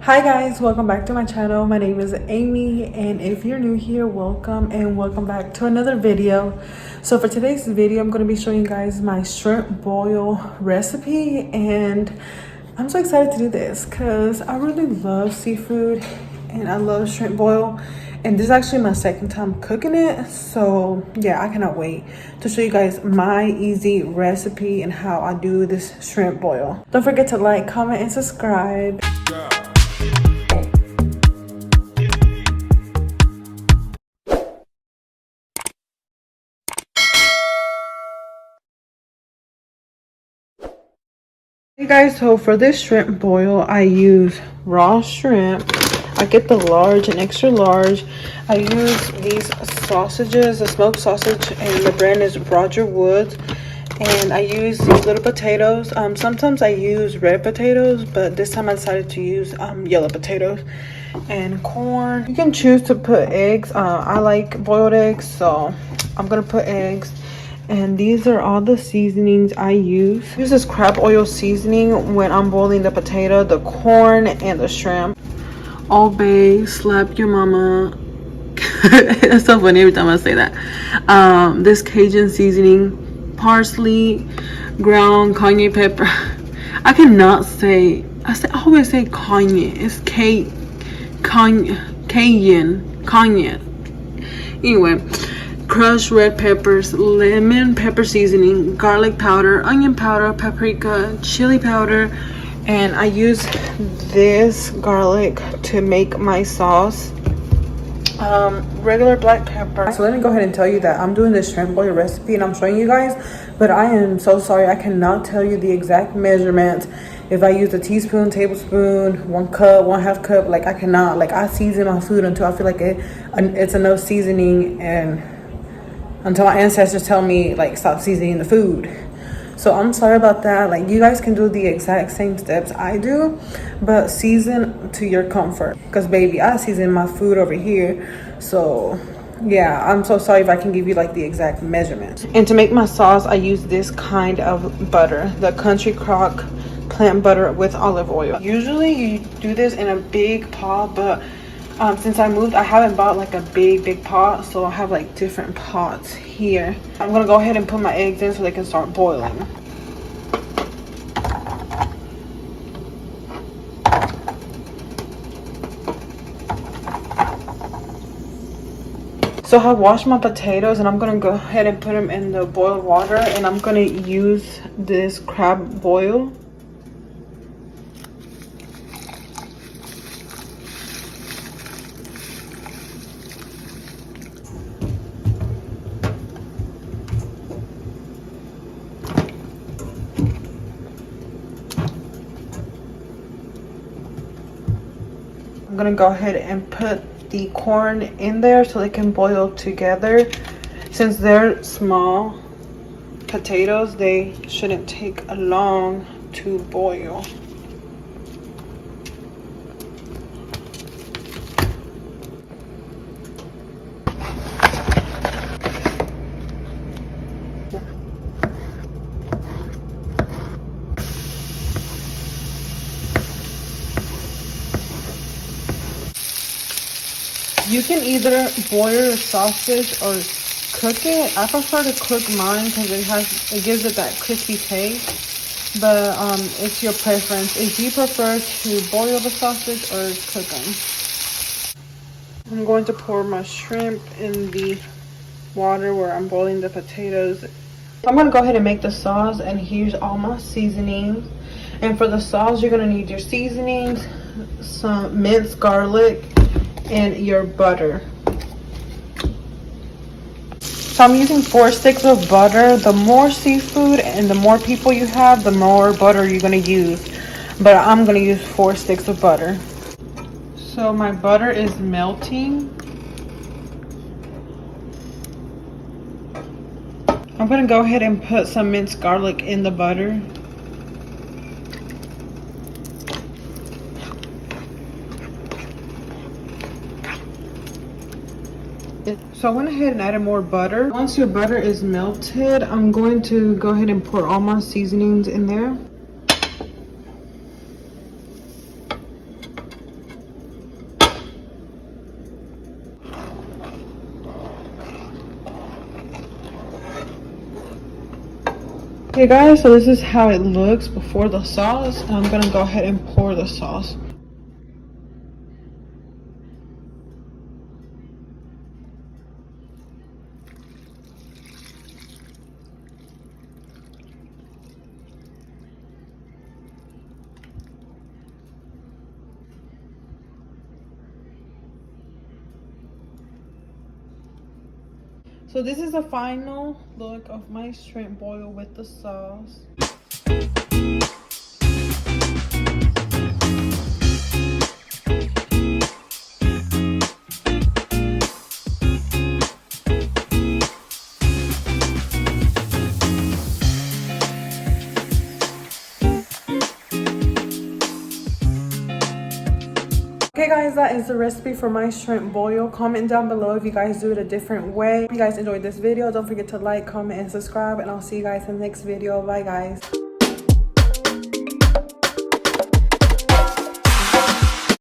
Hi guys, welcome back to my channel. My name is Amy, and if you're new here, welcome and welcome back to another video. So for today's video, I'm going to be showing you guys my shrimp boil recipe, and I'm so excited to do this because I really love seafood and I love shrimp boil, and this is actually my second time cooking it. So yeah, I cannot wait to show you guys my easy recipe and how I do this shrimp boil. Don't forget to like, comment, and subscribe. Hey guys, so for this shrimp boil, I use raw shrimp. I get the large and extra large. I use these sausages, the smoked sausage, and the brand is Roger Woods. And I use these little potatoes. Sometimes I use red potatoes, but this time I decided to use yellow potatoes. And corn. You can choose to put eggs. I like boiled eggs, so I'm gonna put eggs. And these are all the seasonings I use. I use this crab oil seasoning when I'm boiling the potato, the corn, and the shrimp. All Bay, slap your mama. It's so funny every time I say that. This Cajun seasoning, parsley, ground cayenne pepper. I cannot say, I always say cayenne. It's cayenne. Anyway. Crushed red peppers, lemon pepper seasoning, garlic powder, onion powder, paprika, chili powder, and I use this garlic to make my sauce. Regular black pepper. So let me go ahead and tell you that I'm doing this shrimp boil recipe and I'm showing you guys, but I am so sorry, I cannot tell you the exact measurements. If I use a teaspoon, tablespoon, 1 cup, 1/2 cup, like I cannot. Like I season my food until I feel like it's enough seasoning, and until my ancestors tell me like stop seasoning the food. So I'm sorry about that. Like you guys can do the exact same steps I do, but season to your comfort, because baby, I season my food over here. So yeah, I'm so sorry if I can give you like the exact measurements. And to make my sauce, I use this kind of butter, the Country Crock plant butter with olive oil. Usually you do this in a big pot, but since I moved, I haven't bought like a big pot, so I have like different pots here. I'm gonna go ahead and put my eggs in so they can start boiling. So I washed my potatoes and I'm gonna go ahead and put them in the boiled water, and I'm gonna use this crab boil. I'm gonna go ahead and put the corn in there so they can boil together. Since they're small potatoes, they shouldn't take long to boil. You can either boil your sausage or cook it. I prefer to cook mine because it gives it that crispy taste. But it's your preference. If you prefer to boil the sausage or cook them. I'm going to pour my shrimp in the water where I'm boiling the potatoes. I'm going to go ahead and make the sauce, and here's all my seasonings. And for the sauce, you're going to need your seasonings, some minced garlic, and your butter. So I'm using 4 sticks of butter. The more seafood and the more people you have, the more butter you're going to use. But I'm going to use 4 sticks of butter. So my butter is melting. I'm going to go ahead and put some minced garlic in the butter. So I went ahead and added more butter. Once your butter is melted, I'm going to go ahead and pour all my seasonings in there. Okay guys, so this is how it looks before the sauce, and I'm gonna go ahead and pour the sauce. So this is the final look of my shrimp boil with the sauce. Okay guys, that is the recipe for my shrimp boil. Comment down below if you guys do it a different way. If you guys enjoyed this video, don't forget to like, comment, and subscribe, and I'll see you guys in the next video. Bye guys.